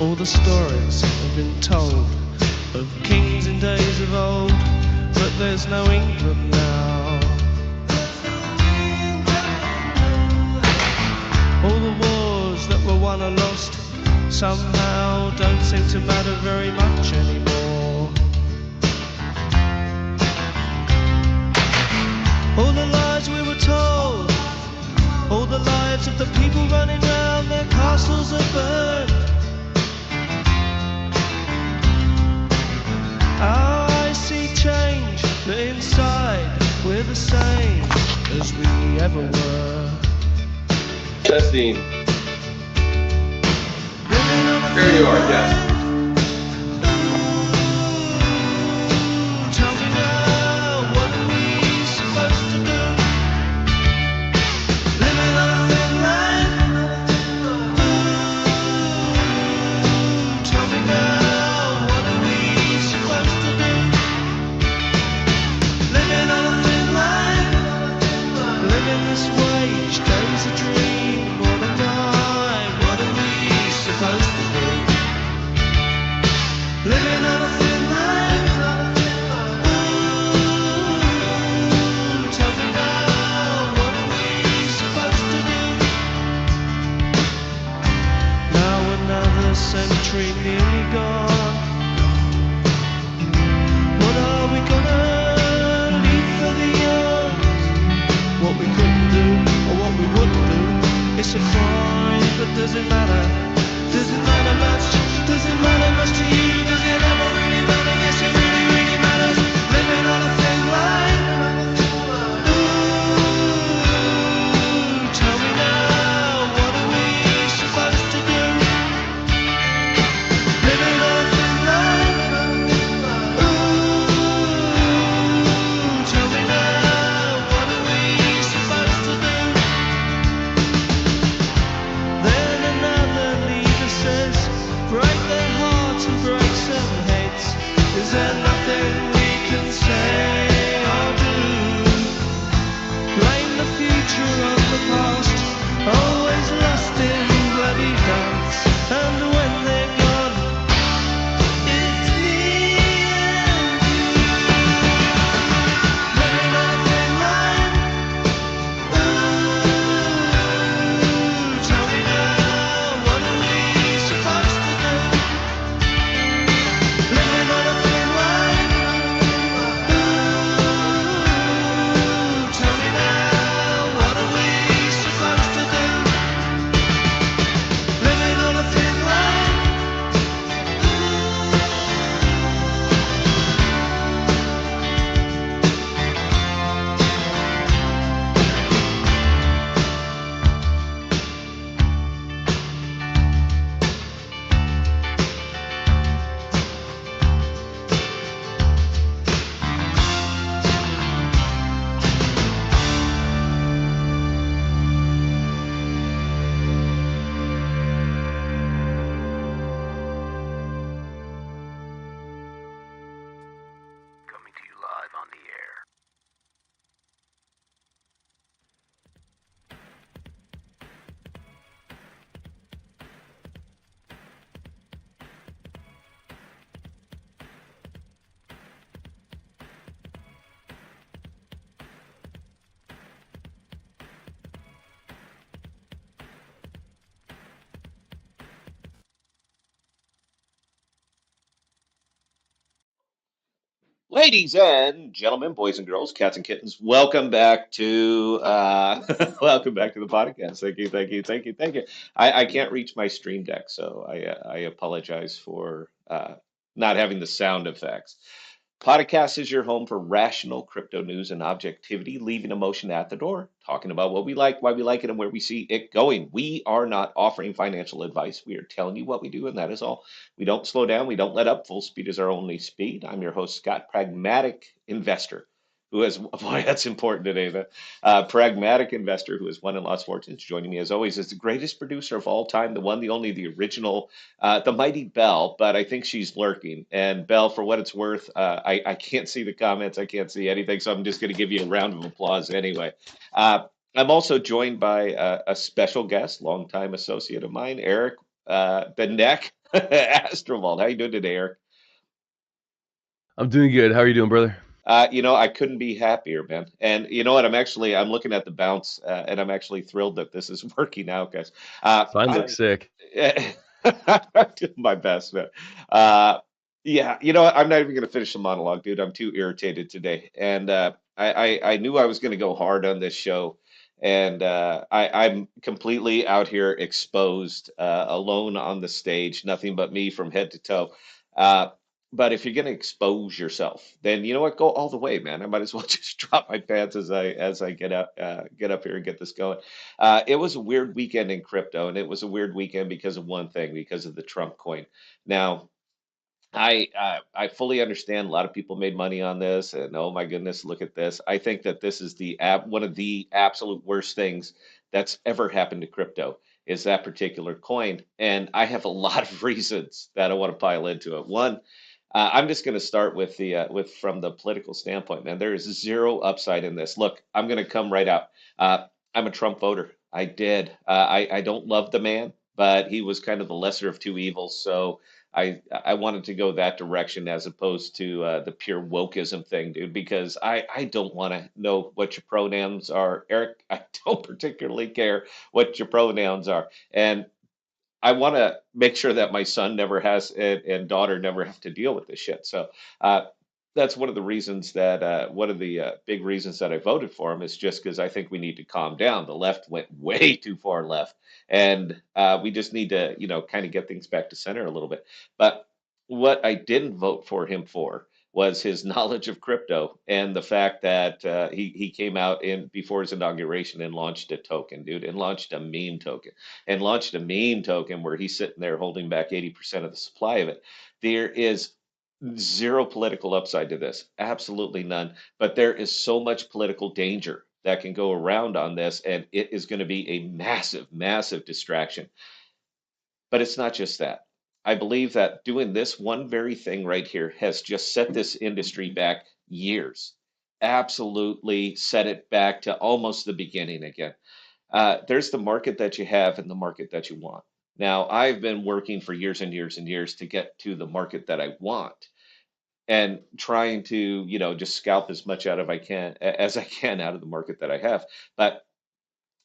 All the stories have been told of kings in days of old, but there's no England now. All the wars that were won or lost somehow don't seem to matter very much anymore. All the lies we were told, all the lives of the people running round, their castles are burned. Our eyes see change, but inside we're the same as we ever were. Testing. There you are, yes. Tell me now, what are we supposed to do? Living on a thin line. Tell me now, what are we supposed to do? Living on a thin line. Living this way, each day's a dream. What am I? What are we supposed to do? Living on a thin line. Tell me now, what are we supposed to do? Now another century nearly gone. What are we gonna leave for the young? What we couldn't do or what we wouldn't do, it's a crime, but does it matter? Does it matter much? Does it matter much to you? Does it ever really matter? Yes, it really, really matters. Living on a thin line. Ooh, tell me now, what are we supposed to do? Living on a thin line. Ooh, tell me now, what are we supposed to do? Then another leader says, break their hearts and break some heads. Is there nothing we can say or do? Blame the future on the past, always lost in bloody dance. And when they're gone, it's me and you. Living on a thin line. Ooh, tell me now, what are we supposed to do? Living on a thin line. Ooh, tell me now, what are we supposed to do? Living on a thin line. Coming to you live on the air. Ladies and gentlemen, boys and girls, cats and kittens, welcome back to welcome back to the podcast. Thank you, thank you, thank you, thank you. I can't reach my stream deck, so I apologize for not having the sound effects. Podcast is your home for rational crypto news and objectivity, leaving emotion at the door, talking about what we like, why we like it, and where we see it going. We are not offering financial advice. We are telling you what we do, and that is all. We don't slow down. We don't let up. Full speed is our only speed. I'm your host, Scott, pragmatic investor, who has, boy, that's important today. The pragmatic investor who has won and lost fortunes. Joining me as always is the greatest producer of all time, the one, the only, the original, the mighty Belle. But I think she's lurking. And Belle, for what it's worth, I can't see the comments. I can't see anything. So I'm just going to give you a round of applause anyway. I'm also joined by a special guest, longtime associate of mine, Eric. the neck. Astrovault, how you doing today, Eric? I'm doing good. How are you doing, brother? I couldn't be happier, man. And you know what? I'm looking at the bounce, and I'm actually thrilled that this is working out, guys. Sign I, looks sick. I'm doing my best, man. Uh, yeah, you know what? I'm not even going to finish the monologue, dude. I'm too irritated today, and I knew I was going to go hard on this show, and I'm completely out here exposed, alone on the stage, nothing but me from head to toe. Uh, but if you're going to expose yourself, then you know what? Go all the way, man. I might as well just drop my pants as I get up here and get this going. It was a weird weekend in crypto, and it was a weird weekend because of one thing, because of the Trump coin. Now, I fully understand a lot of people made money on this, and oh my goodness, look at this. I think that this is one of the absolute worst things that's ever happened to crypto is that particular coin, and I have a lot of reasons that I want to pile into it. One, I'm just going to start with the with from the political standpoint, man. There is zero upside in this. Look, I'm going to come right out. I'm a Trump voter. I did. I don't love the man, but he was kind of the lesser of two evils. So I wanted to go that direction as opposed to the pure wokeism thing, dude. Because I don't want to know what your pronouns are, Eric. I don't particularly care what your pronouns are, and I want to make sure that my son never has and daughter never have to deal with this shit. So uh, that's one of the reasons that one of the big reasons that I voted for him is just because I think we need to calm down. The left went way too far left, and we just need to, kind of get things back to center a little bit. But what I didn't vote for him for was his knowledge of crypto and the fact that he came out in before his inauguration and launched a token, dude, and launched a meme token and launched a meme token where he's sitting there holding back 80% of the supply of it. There is zero political upside to this, absolutely none. But there is so much political danger that can go around on this, and it is going to be a massive, massive distraction. But it's not just that. I believe that doing this one very thing right here has just set this industry back years. Absolutely set it back to almost the beginning again. There's the market that you have and the market that you want. Now, I've been working for years and years and years to get to the market that I want and trying to, just scalp as much out of I can as I can out of the market that I have. But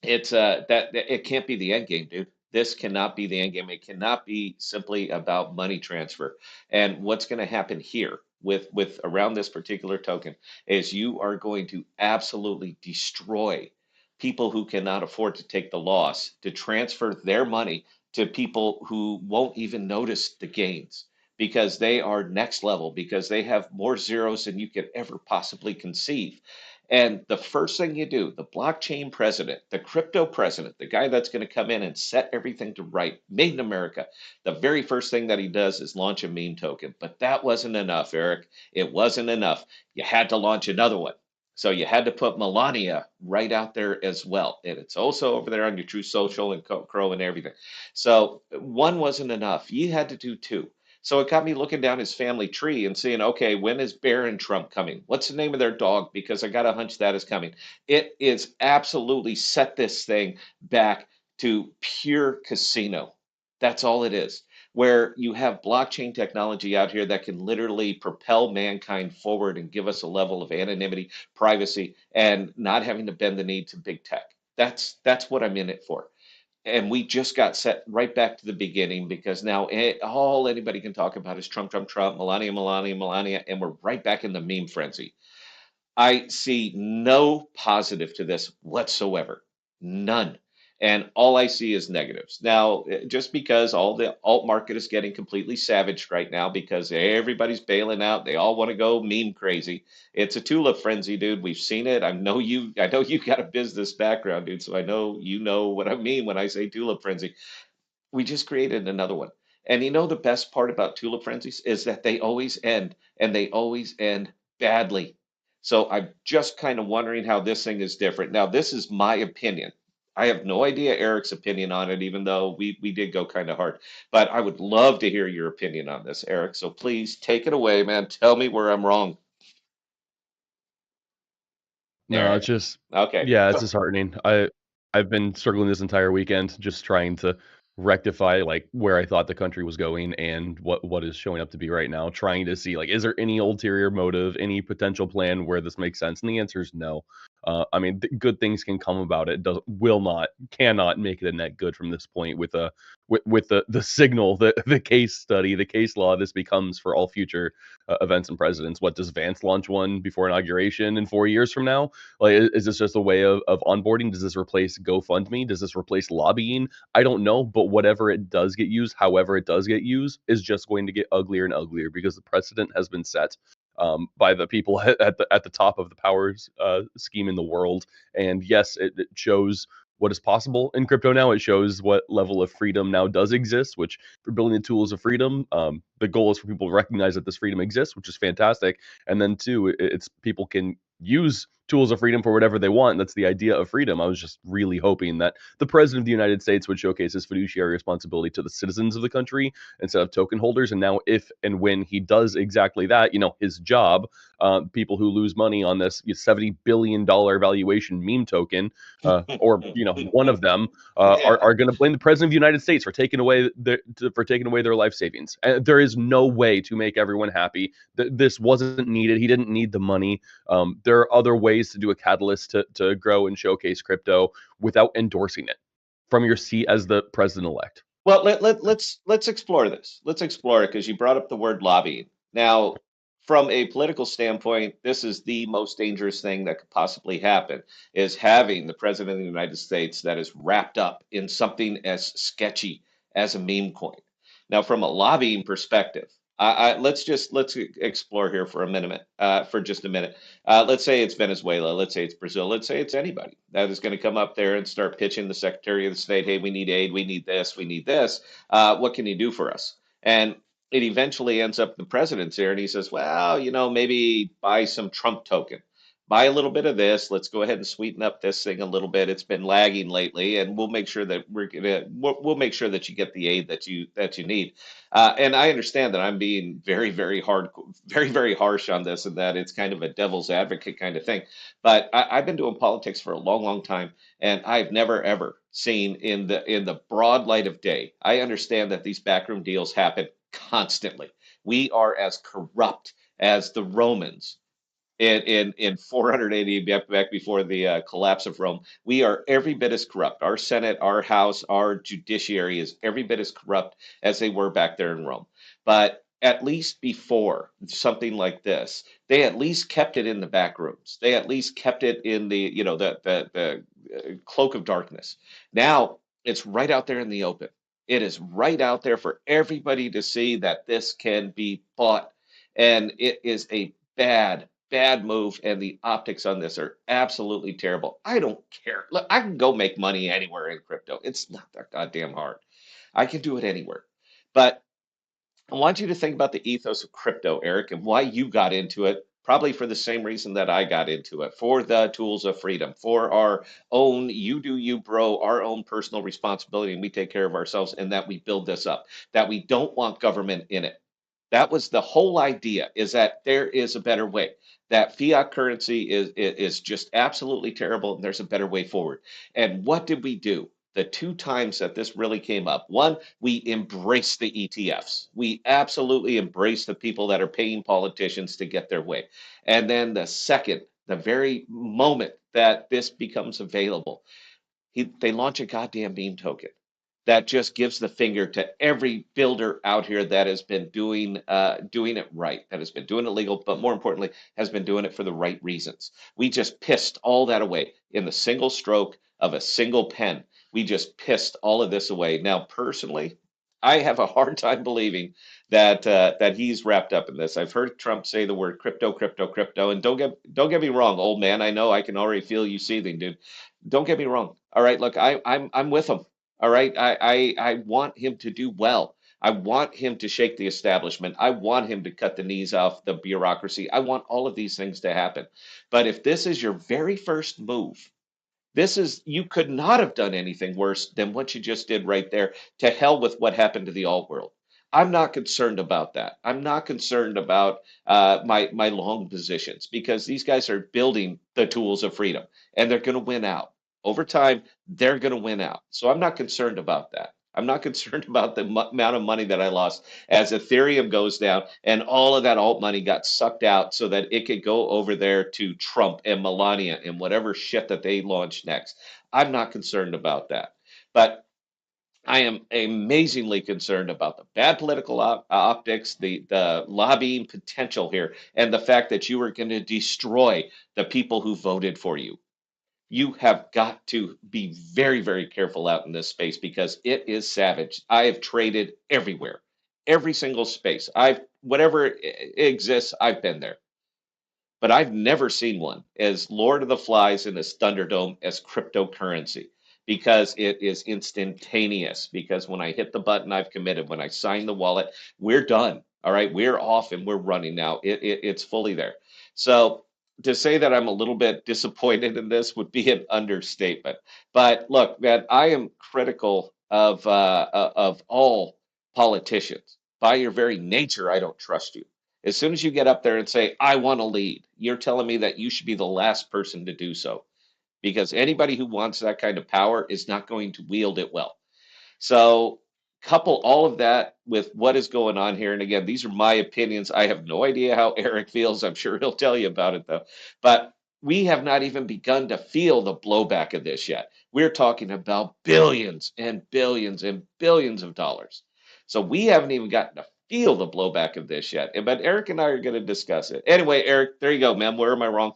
it's that it can't be the end game, dude. This cannot be the end game. It cannot be simply about money transfer. And what's going to happen here with around this particular token is you are going to absolutely destroy people who cannot afford to take the loss to transfer their money to people who won't even notice the gains because they are next level because they have more zeros than you could ever possibly conceive. And the first thing you do, the blockchain president, the crypto president, the guy that's going to come in and set everything to right, made in America, the very first thing that he does is launch a meme token. But that wasn't enough, Eric. It wasn't enough. You had to launch another one. So you had to put Melania right out there as well. And it's also over there on your True Social and Crow and everything. So one wasn't enough. You had to do two. So it got me looking down his family tree and seeing, okay, when is Barron Trump coming? What's the name of their dog? Because I got a hunch that is coming. It is absolutely set this thing back to pure casino. That's all it is. Where you have blockchain technology out here that can literally propel mankind forward and give us a level of anonymity, privacy, and not having to bend the knee to big tech. That's what I'm in it for, and we just got set right back to the beginning because now all anybody can talk about is Trump, Trump, Trump, Melania, Melania, Melania, and we're right back in the meme frenzy. I see no positive to this whatsoever. None. And all I see is negatives. Now, just because all the alt market is getting completely savaged right now because everybody's bailing out, they all want to go meme crazy. It's a tulip frenzy, dude. We've seen it. I know you got a business background, dude, so I know you know what I mean when I say tulip frenzy. We just created another one. And you know the best part about tulip frenzies is that they always end and they always end badly. So I'm just kind of wondering how this thing is different. Now, this is my opinion. I have no idea Eric's opinion on it, even though we did go kind of hard. But I would love to hear your opinion on this, Eric. So please take it away, man. Tell me where I'm wrong. No, Eric. it's just Okay. yeah, it's disheartening. I've been struggling this entire weekend just trying to rectify like where I thought the country was going and what is showing up to be right now, trying to see like is there any ulterior motive, any potential plan where this makes sense? And the answer is no. I mean, good things can come about it. Does will not, cannot make it a net good from this point with a with the signal, the case study, the case law this becomes for all future events and presidents. What does Vance launch one before inauguration in 4 years from now? Like, is this just a way of onboarding? Does this replace GoFundMe? Does this replace lobbying? I don't know, but whatever it does get used, however it does get used, is just going to get uglier and uglier because the precedent has been set by the people at the top of the powers scheme in the world. And yes, it shows what is possible in crypto now. It shows what level of freedom now does exist, which for building the tools of freedom, the goal is for people to recognize that this freedom exists, which is fantastic. And then two, it's people can use tools of freedom for whatever they want. That's the idea of freedom. I was just really hoping that the president of the United States would showcase his fiduciary responsibility to the citizens of the country instead of token holders. And now, if and when he does exactly that, his job, people who lose money on this $70 billion valuation meme token, or one of them, Yeah. are going to blame the president of the United States for taking away their life savings. And there is no way to make everyone happy. This wasn't needed. He didn't need the money. There are other ways to do a catalyst to grow and showcase crypto without endorsing it from your seat as the president-elect. Well, let's explore this. Let's explore it because you brought up the word lobbying. Now, from a political standpoint, this is the most dangerous thing that could possibly happen, is having the president of the United States that is wrapped up in something as sketchy as a meme coin. Now, from a lobbying perspective, let's explore here for a minute, for just a minute. Let's say it's Venezuela, let's say it's Brazil, let's say it's anybody that is going to come up there and start pitching the Secretary of the State, hey, we need aid, we need this, we need this. What can you do for us? And it eventually ends up the president's here, and he says, well, maybe buy some Trump token. Buy a little bit of this. Let's go ahead and sweeten up this thing a little bit. It's been lagging lately, and we'll make sure that we'll make sure that you get the aid that you need. And I understand that I'm being very, very hard, very, very harsh on this, and that it's kind of a devil's advocate kind of thing. But I've been doing politics for a long, long time, and I've never ever seen in the broad light of day. I understand that these backroom deals happen constantly. We are as corrupt as the Romans in 480 back before the collapse of Rome. We are every bit as corrupt. Our Senate, our House, our judiciary is every bit as corrupt as they were back there in Rome. But at least before something like this, they at least kept it in the back rooms. They at least kept it in the cloak of darkness. Now it's right out there in the open. It is right out there for everybody to see that this can be bought, and it is a bad move, and the optics on this are absolutely terrible. I don't care. Look, I can go make money anywhere in crypto. It's not that goddamn hard. I can do it anywhere. But I want you to think about the ethos of crypto, Eric, and why you got into it. Probably for the same reason that I got into it, for the tools of freedom, for our own you do you, bro, our own personal responsibility, and we take care of ourselves, and that we build this up, that we don't want government in it. That was the whole idea, is that there is a better way. That fiat currency is just absolutely terrible, and there's a better way forward. And what did we do? The two times that this really came up, one, we embraced the ETFs. We absolutely embrace the people that are paying politicians to get their way. And then the second, the very moment that this becomes available, they launch a goddamn meme token that just gives the finger to every builder out here that has been doing it right, that has been doing it legal, but more importantly, has been doing it for the right reasons. We just pissed all that away in the single stroke of a single pen. We just pissed all of this away. Now, personally, I have a hard time believing that he's wrapped up in this. I've heard Trump say the word crypto, crypto, crypto, and don't get me wrong, old man. I know I can already feel you seething, dude. Don't get me wrong. All right, look, I'm with him. All right. I want him to do well. I want him to shake the establishment. I want him to cut the knees off the bureaucracy. I want all of these things to happen. But if this is your very first move, you could not have done anything worse than what you just did right there. To hell with what happened to the alt world. I'm not concerned about that. I'm not concerned about my long positions, because these guys are building the tools of freedom, and they're going to win out. Over time, they're going to win out. So I'm not concerned about that. I'm not concerned about the amount of money that I lost as Ethereum goes down and all of that alt money got sucked out so that it could go over there to Trump and Melania and whatever shit that they launch next. I'm not concerned about that. But I am amazingly concerned about the bad political optics, the lobbying potential here, and the fact that you are going to destroy the people who voted for you. You have got to be very, very careful out in this space because it is savage. I have traded everywhere, every single space. Whatever exists, I've been there. But I've never seen one as Lord of the Flies in this Thunderdome as cryptocurrency because it is instantaneous. Because when I hit the button, I've committed. When I sign the wallet, we're done. All right, we're off and we're running now. It's fully there. So to say that I'm a little bit disappointed in this would be an understatement. But look, man, I am critical of all politicians. By your very nature, I don't trust you. As soon as you get up there and say, I want to lead, you're telling me that you should be the last person to do so because anybody who wants that kind of power is not going to wield it well. So, couple all of that with what is going on here. And again, these are my opinions. I have no idea how Eric feels. I'm sure he'll tell you about it, though. But we have not even begun to feel the blowback of this yet. We're talking about billions and billions and billions of dollars. So, we haven't even gotten to feel the blowback of this yet. But Eric and I are going to discuss it. Anyway, Eric, there you go, man. Where am I wrong?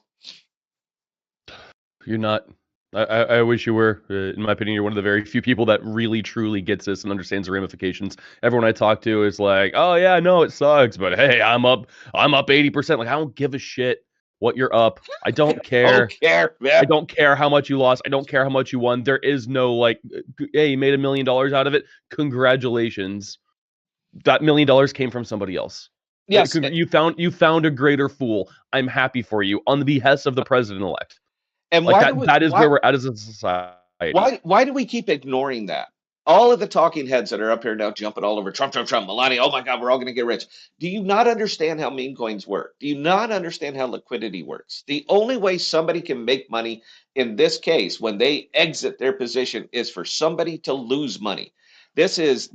You're not. I wish you were. In my opinion, you're one of the very few people that really truly gets this and understands the ramifications. Everyone I talk to is like, "Oh yeah, no, it sucks, but hey, I'm up 80%." Like, I don't give a shit what you're up. I don't Don't care. care, I man. don't care how much you lost. I don't care how much you won. There is no like, hey, you made $1 million out of it. Congratulations. That $1 million came from somebody else. Yes. You found a greater fool. I'm happy for you on the behest of the president elect. And Like why do we, that is why, where we're at as a society. why do we keep ignoring that? All of the talking heads that are up here now jumping all over Trump, Trump, Trump, Melania. Oh my God, we're all going to get rich. Do you not understand how meme coins work? Do you not understand how liquidity works? The only way somebody can make money in this case when they exit their position is for somebody to lose money. This is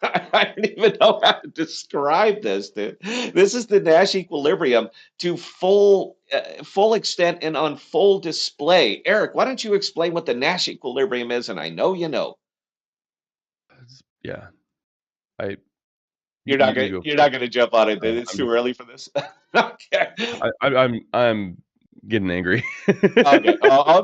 I don't even know how to describe this, dude. This is the Nash equilibrium to full extent and on full display. Eric, why don't you explain what the Nash equilibrium is? And I know you know. Yeah, I You're you, not you gonna go you're for not it. gonna jump on it. It's I'm too just early for this. Okay. I'm getting angry. Okay,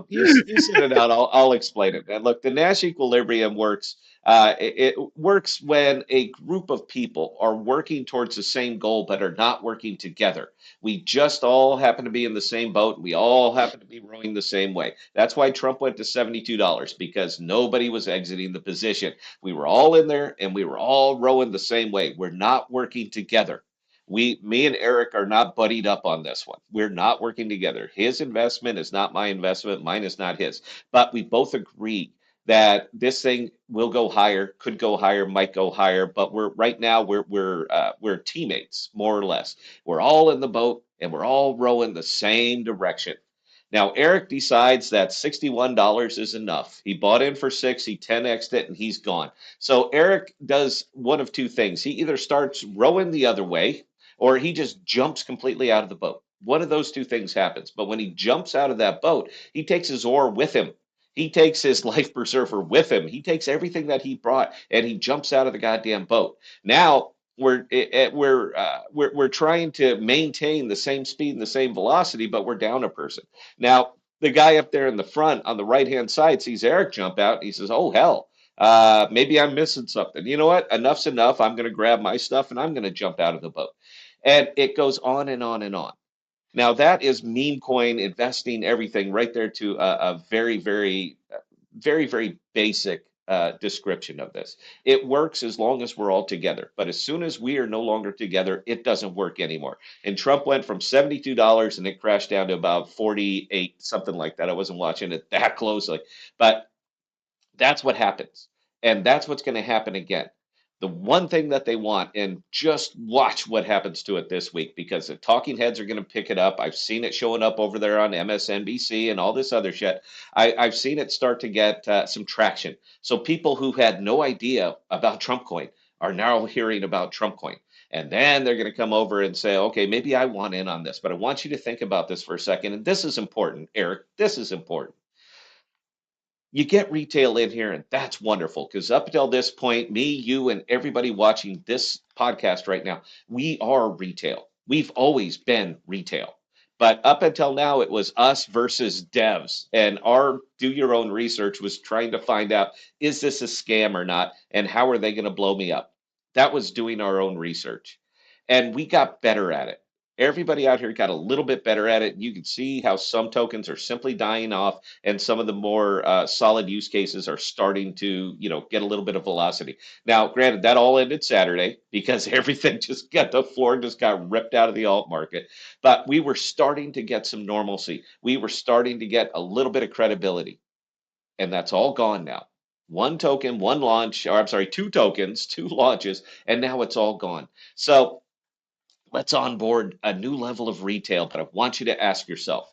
you send it out. I'll explain it. And look, the Nash equilibrium works. It works when a group of people are working towards the same goal but are not working together. We just all happen to be in the same boat. And we all happen to be rowing the same way. That's why Trump went to $72 because nobody was exiting the position. We were all in there and we were all rowing the same way. We're not working together. Me and Eric are not buddied up on this one. We're not working together. His investment is not my investment. Mine is not his. But we both agree that this thing will go higher, could go higher, might go higher. But we're right now we're teammates more or less. We're all in the boat and we're all rowing the same direction. Now Eric decides that $61 is enough. He bought in for 6, he 10x'd it, and he's gone. So Eric does one of two things. He either starts rowing the other way or he just jumps completely out of the boat. One of those two things happens. But when he jumps out of that boat, he takes his oar with him. He takes his life preserver with him. He takes everything that he brought and he jumps out of the goddamn boat. Now we're trying to maintain the same speed and the same velocity, but we're down a person. Now the guy up there in the front on the right hand side sees Eric jump out. And he says, "Oh hell, maybe I'm missing something. You know what? Enough's enough. I'm going to grab my stuff and I'm going to jump out of the boat." And it goes on and on and on. Now that is meme coin investing, everything right there to a very basic description of this. It works as long as we're all together, but as soon as we are no longer together, it doesn't work anymore. And Trump went from $72 and it crashed down to about 48, something like that. I wasn't watching it that closely, but that's what happens, and that's what's going to happen again. The one thing that they want, and just watch what happens to it this week, because the talking heads are going to pick it up. I've seen it showing up over there on MSNBC and all this other shit. I've seen it start to get some traction. So people who had no idea about Trump coin are now hearing about Trump coin. And then they're going to come over and say, okay, maybe I want in on this, but I want you to think about this for a second. And this is important, Eric. This is important. You get retail in here, and that's wonderful, because up until this point, me, you, and everybody watching this podcast right now, we are retail. We've always been retail. But up until now, it was us versus devs. And our do your own research was trying to find out, is this a scam or not? And how are they going to blow me up? That was doing our own research. And we got better at it. Everybody out here got a little bit better at it. You can see how some tokens are simply dying off, and some of the more solid use cases are starting to, get a little bit of velocity. Now, granted, that all ended Saturday because everything just got, the floor just got ripped out of the alt market. But we were starting to get some normalcy. We were starting to get a little bit of credibility, and that's all gone now. One token, one launch, or I'm sorry, two tokens, two launches, and now it's all gone. So let's onboard a new level of retail, but I want you to ask yourself,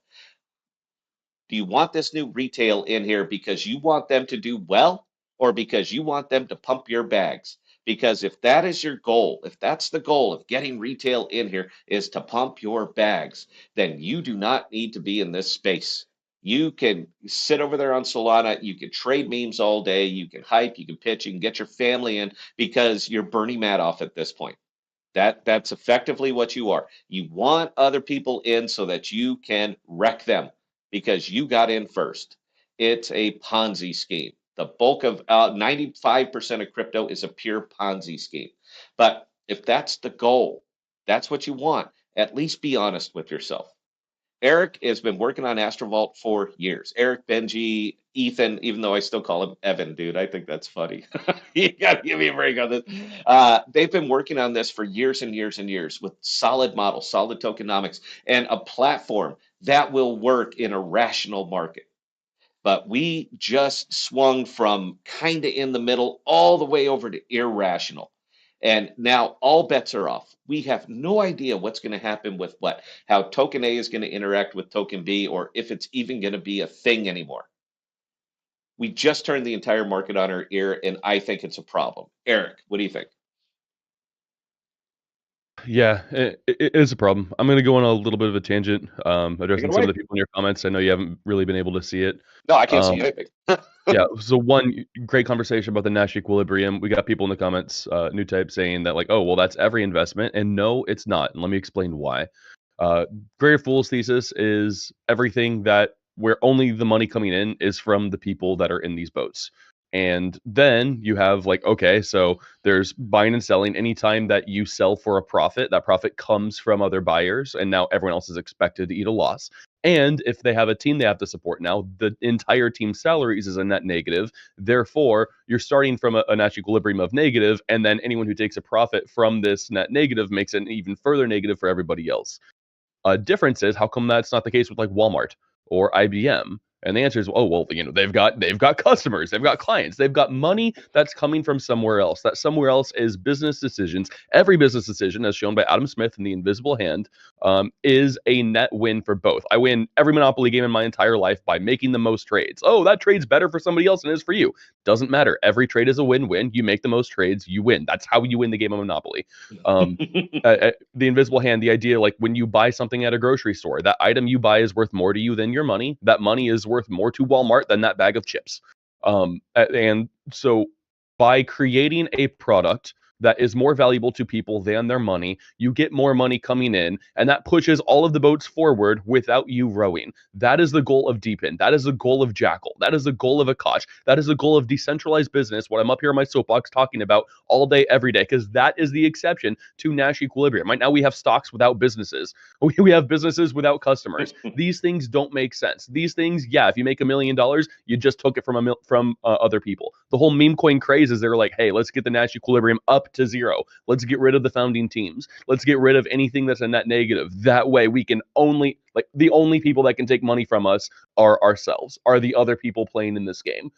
do you want this new retail in here because you want them to do well, or because you want them to pump your bags? Because if that is your goal, if that's the goal of getting retail in here is to pump your bags, then you do not need to be in this space. You can sit over there on Solana, you can trade memes all day, you can hype, you can pitch, you can get your family in, because you're Bernie Madoff at this point. That's effectively what you are. You want other people in so that you can wreck them because you got in first. It's a Ponzi scheme. The bulk of 95% of crypto is a pure Ponzi scheme. But if that's the goal, that's what you want, at least be honest with yourself. Eric has been working on Astrovault for years. Eric, Benji, Ethan, even though I still call him Evan, dude, I think that's funny. You got to give me a break on this. They've been working on this for years and years and years with solid models, solid tokenomics, and a platform that will work in a rational market. But we just swung from kind of in the middle all the way over to irrational. And now all bets are off. We have no idea what's going to happen with what, how token A is going to interact with token B, or if it's even going to be a thing anymore. We just turned the entire market on our ear, and I think it's a problem. Eric, what do you think? Yeah, it is a problem. I'm going to go on a little bit of a tangent, Take it addressing some away. of the people in your comments. I know you haven't really been able to see it. No, I can't see Um, anything. yeah, so one great conversation about the Nash equilibrium. We got people in the comments, new type, saying that like, oh, well, that's every investment, and no, it's not. And let me explain why. Greater Fool's thesis is everything that where only the money coming in is from the people that are in these boats. And then you have like, okay, so there's buying and selling. Anytime that you sell for a profit, that profit comes from other buyers, and now everyone else is expected to eat a loss. And if they have a team they have to support now, the entire team's salaries is a net negative. Therefore, you're starting from a Nash equilibrium of negative, and then anyone who takes a profit from this net negative makes it even further negative for everybody else. Difference is, how come that's not the case with like Walmart or IBM? And the answer is, oh well, they've got customers, they've got clients, they've got money that's coming from somewhere else. That somewhere else is business decisions. Every business decision, as shown by Adam Smith in The Invisible Hand, is a net win for both. I win every Monopoly game in my entire life by making the most trades. Oh, that trade's better for somebody else than it is for you. Doesn't matter. Every trade is a win-win. You make the most trades, you win. That's how you win the game of Monopoly. Um, the invisible hand, the idea like when you buy something at a grocery store, that item you buy is worth more to you than your money. That money is worth more to Walmart than that bag of chips. And so by creating a product that is more valuable to people than their money, you get more money coming in, and that pushes all of the boats forward without you rowing. That is the goal of Deepin. That is the goal of Jackal. That is the goal of Akash. That is the goal of decentralized business, what I'm up here on my soapbox talking about all day, every day, because that is the exception to Nash equilibrium. Right now we have stocks without businesses. We have businesses without customers. These things don't make sense. These things, yeah, if you make $1 million, you just took it from other people. The whole meme coin craze is they're like, hey, let's get the Nash equilibrium up up to zero. Let's get rid of the founding teams. Let's get rid of anything that's a net negative. That way we can only, like, the only people that can take money from us are ourselves, are the other people playing in this game,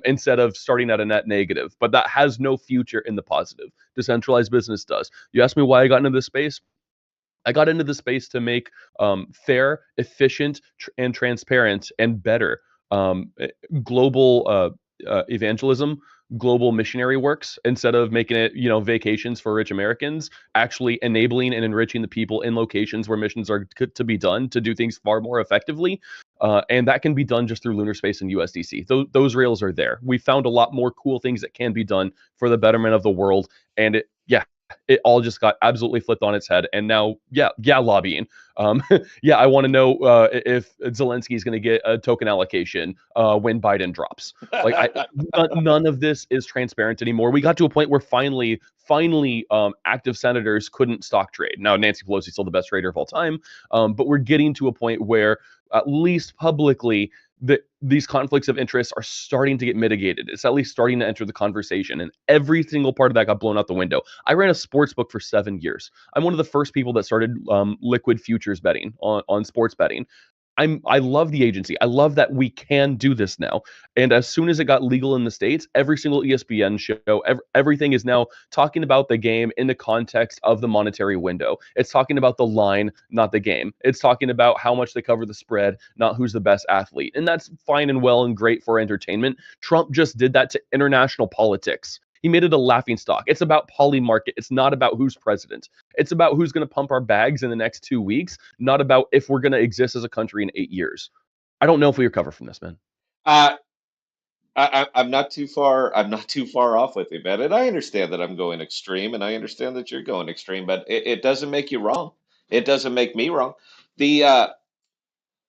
instead of starting at a net negative. But that has no future in the positive. Decentralized business does. You asked me why I got into this space. I got into the space to make fair, efficient, and transparent and better global evangelism, global missionary works, instead of making it, vacations for rich Americans, actually enabling and enriching the people in locations where missions are to be done to do things far more effectively. And that can be done just through lunar space and USDC. Those rails are there. We found a lot more cool things that can be done for the betterment of the world. And it all just got absolutely flipped on its head. And now, lobbying. I want to know if Zelensky is going to get a token allocation when Biden drops. Like, none of this is transparent anymore. We got to a point where finally, active senators couldn't stock trade. Now, Nancy Pelosi is still the best trader of all time, but we're getting to a point where, at least publicly, these conflicts of interest are starting to get mitigated. It's at least starting to enter the conversation, and every single part of that got blown out the window. I ran a sports book for 7 years. I'm one of the first people that started liquid futures betting on sports betting. I love the agency. I love that we can do this now. And as soon as it got legal in the States, every single ESPN show, everything is now talking about the game in the context of the monetary window. It's talking about the line, not the game. It's talking about how much they cover the spread, not who's the best athlete. And that's fine and well and great for entertainment. Trump just did that to international politics. He made it a laughingstock. It's about poly market. It's not about who's president. It's about who's going to pump our bags in the next 2 weeks, not about if we're going to exist as a country in 8 years. I don't know if we recover from this, man. I'm not too far. I'm not too far off with you, man. And I understand that I'm going extreme, and I understand that you're going extreme, but it doesn't make you wrong. It doesn't make me wrong. The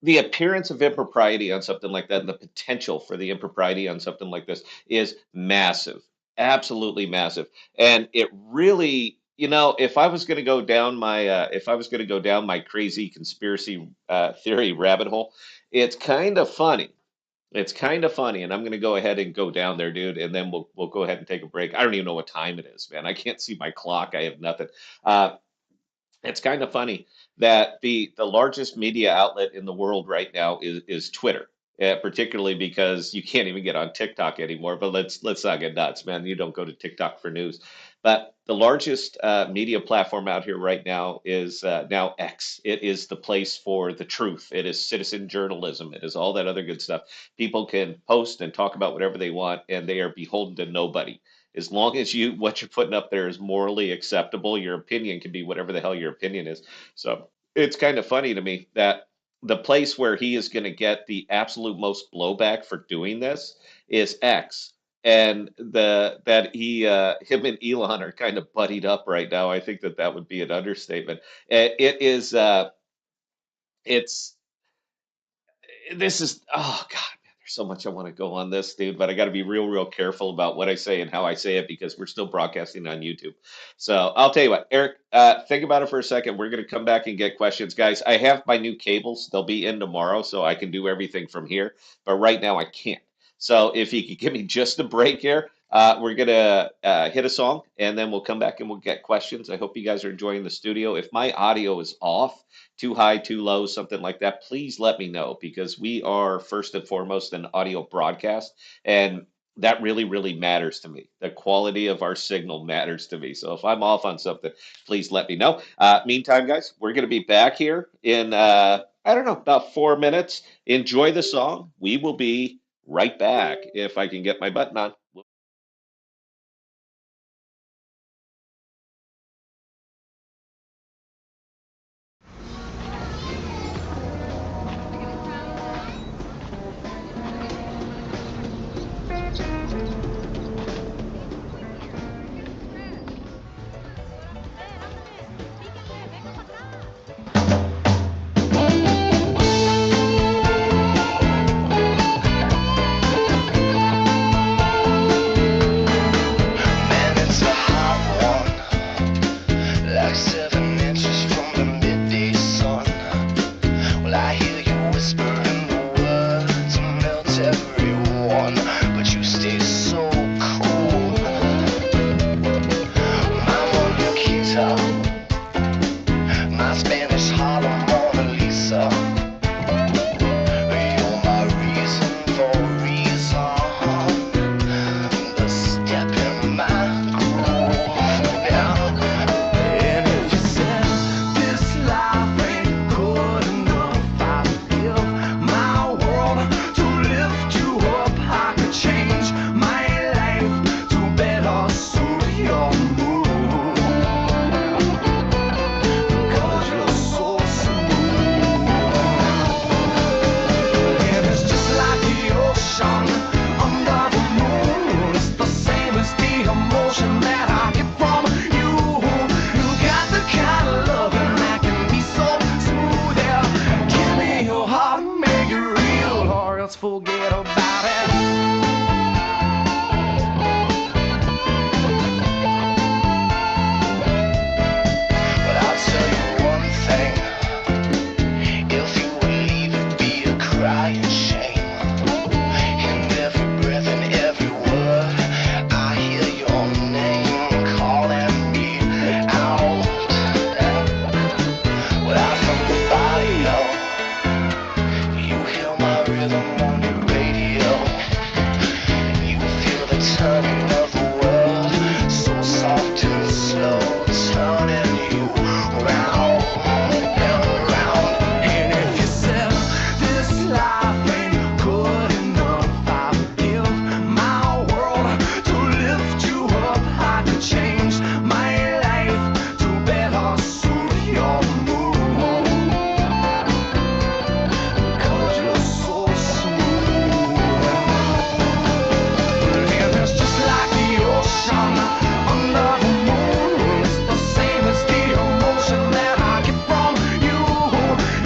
appearance of impropriety on something like that, and the potential for the impropriety on something like this is massive, absolutely massive. And it really, if I was going to go down my crazy conspiracy theory rabbit hole, it's kind of funny. It's kind of funny, and I'm going to go ahead and go down there, dude, and then we'll go ahead and take a break. I don't even know what time it is, man. I can't see my clock. I have nothing. Uh, it's kind of funny that the largest media outlet in the world right now is Twitter, particularly because you can't even get on TikTok anymore. But let's not get nuts, man. You don't go to TikTok for news. But the largest media platform out here right now is now X. It is the place for the truth. It is citizen journalism. It is all that other good stuff. People can post and talk about whatever they want, and they are beholden to nobody. As long as what you're putting up there is morally acceptable, your opinion can be whatever the hell your opinion is. So it's kind of funny to me that the place where he is going to get the absolute most blowback for doing this is X. And him and Elon are kind of buddied up right now. I think that would be an understatement. It is, it's, this is, oh God, man, there's so much I want to go on this, dude, but I got to be real careful about what I say and how I say it because we're still broadcasting on YouTube. So I'll tell you what, Eric, think about it for a second. We're going to come back and get questions. Guys, I have my new cables. They'll be in tomorrow, so I can do everything from here. But right now I can't. So if you could give me just a break here, we're going to hit a song, and then we'll come back and we'll get questions. I hope you guys are enjoying the studio. If my audio is off, too high, too low, something like that, please let me know because we are first and foremost an audio broadcast, and that really matters to me. The quality of our signal matters to me. So if I'm off on something, please let me know. Meantime, guys, we're going to be back here in, I don't know, about 4 minutes. Enjoy the song. We will be right back if I can get my button on. Man, it's a hot one, like 7 inches from the midday sun. Well, I hear you whispering the words to melt everyone, but you stay so cool. turning of the world, so soft and slow, turning you round and round. And if you said this life ain't good enough, I'll give my world to lift you up. I could change my life to better suit your mood, 'cause you're so smooth. And it's just like the ocean under the moon. It's the same as the emotion that I get from you.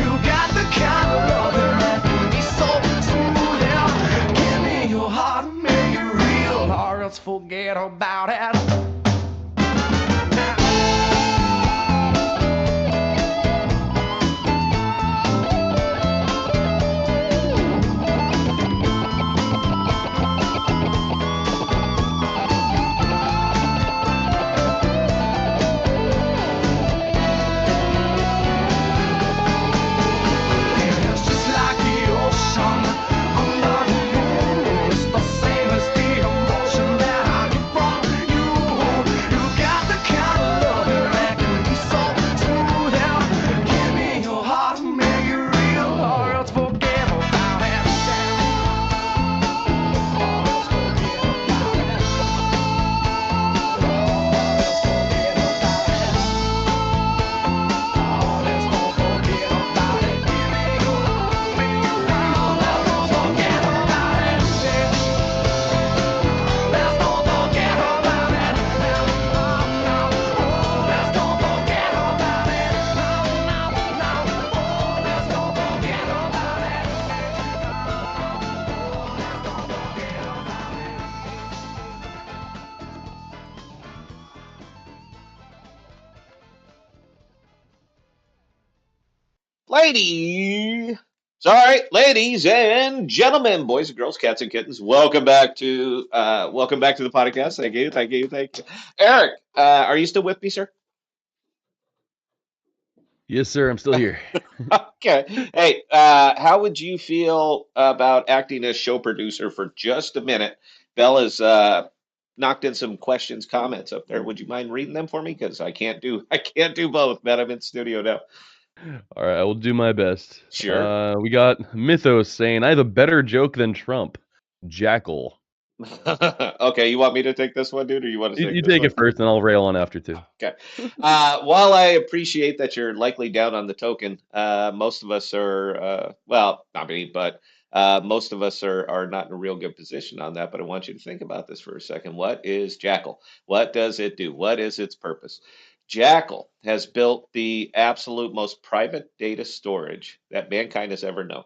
You got the kind of loving that can be so smooth. Yeah. Give me your heart, make it real, or else forget about it. It's just like the ocean under the moon. It's the same as the emotion that I get from you. You got the kind of loving that can be so smooth. Yeah. Give me your heart, make it real, or else forget about it. Or else forget about it. Or else forget about it. Oh, let's don't forget about it. Give me your heart, make it real. Let's don't forget about it. Let's don't forget about it. No, oh, let's don't forget about it. No. Oh, let's don't forget about it. Oh, let's don't forget about it. Ladies and gentlemen, boys and girls, cats and kittens, welcome back to the podcast. Thank you. Eric, are you still with me, sir? Yes, sir. I'm still here. Okay. Hey, how would you feel about acting as show producer for just a minute? Bella's knocked in some questions, comments up there. Would you mind reading them for me? Because I can't do both, man. I'm in studio now. All right, I will do my best. Sure. We got Mythos saying, I have a better joke than Trump. Jackal. Okay, you want me to take this one, dude, or you want to take You this take one? it first, and I'll rail on after too. Okay. While I appreciate that you're likely down on the token, most of us are, well, not me, but most of us are not in a real good position on that. But I want you to think about this for a second. What is Jackal? What does it do? What is its purpose? Jackal has built the absolute most private data storage that mankind has ever known.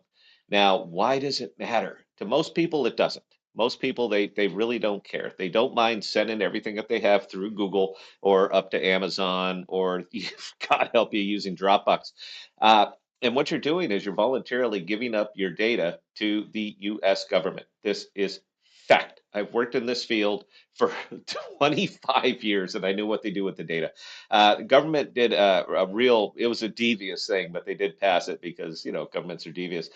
Now, why does it matter? To most people, it doesn't. Most people, they really don't care. They don't mind sending everything that they have through Google or up to Amazon or God help you using Dropbox. And what you're doing is you're voluntarily giving up your data to the US government. This is fact. I've worked in this field for 25 years and I knew what they do with the data. The government did it was a devious thing, but they did pass it because, governments are devious.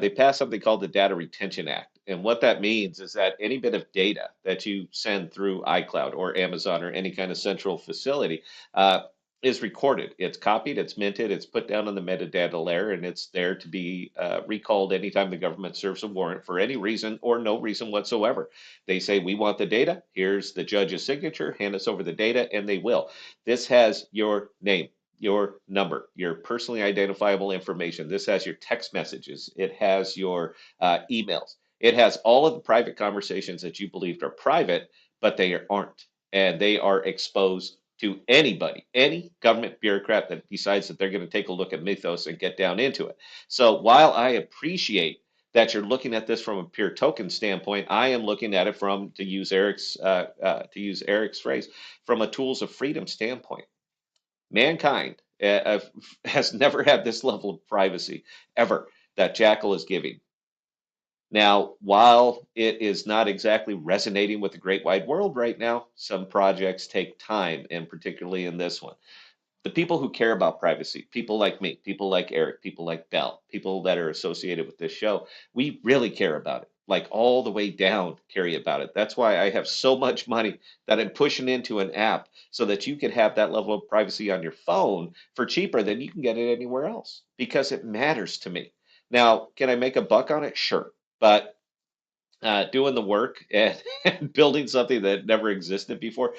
They passed something called the Data Retention Act. And what that means is that any bit of data that you send through iCloud or Amazon or any kind of central facility is recorded. It's copied, it's minted, it's put down on the metadata layer, and it's there to be recalled anytime the government serves a warrant for any reason or no reason whatsoever. They say, we want the data. Here's the judge's signature. Hand us over the data, and they will. This has your name, your number, your personally identifiable information. This has your text messages. It has your emails. It has all of the private conversations that you believed are private, but they aren't. And they are exposed to anybody, any government bureaucrat that decides that they're going to take a look at Mythos and get down into it. So while I appreciate that you're looking at this from a pure token standpoint, I am looking at it from, to use Eric's phrase, from a tools of freedom standpoint. Mankind has never had this level of privacy ever that Jackal is giving. Now, while it is not exactly resonating with the great wide world right now, some projects take time, and particularly in this one. The people who care about privacy, people like me, people like Eric, people like Bell, people that are associated with this show, we really care about it. like all the way down, Carrie, about it. That's why I have so much money that I'm pushing into an app so that you can have that level of privacy on your phone for cheaper than you can get it anywhere else because it matters to me. Now, can I make a buck on it? Sure. But doing the work and, and building something that never existed before,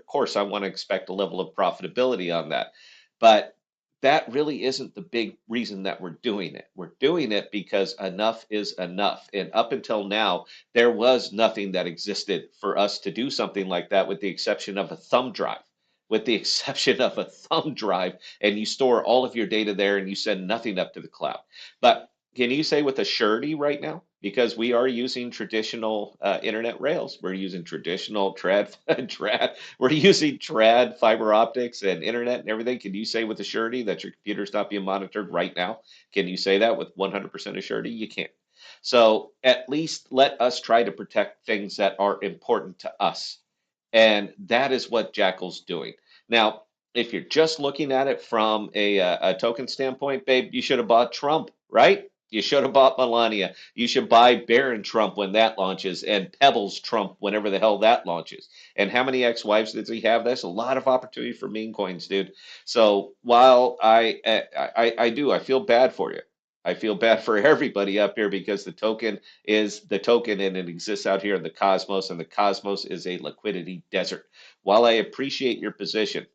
course, I want to expect a level of profitability on that. But that really isn't the big reason that we're doing it. We're doing it because enough is enough. And up until now, there was nothing that existed for us to do something like that, with the exception of a thumb drive. With the exception of a thumb drive, and you store all of your data there and you send nothing up to the cloud. But can you say with a surety right now? Because we are using traditional internet rails. We're using traditional we're using trad fiber optics and internet and everything. Can you say with a surety that your computer's not being monitored right now? Can you say that with 100% of surety? You can't. So at least let us try to protect things that are important to us. And that is what Jackal's doing. Now, if you're just looking at it from a token standpoint, babe, you should have bought Trump, right? You should have bought Melania. You should buy Barron Trump when that launches, and Pebbles Trump whenever the hell that launches. And how many ex-wives does he have? That's a lot of opportunity for meme coins, dude. So while I feel bad for you. I feel bad for everybody up here because the token is the token and it exists out here in the cosmos, and the cosmos is a liquidity desert. While I appreciate your position,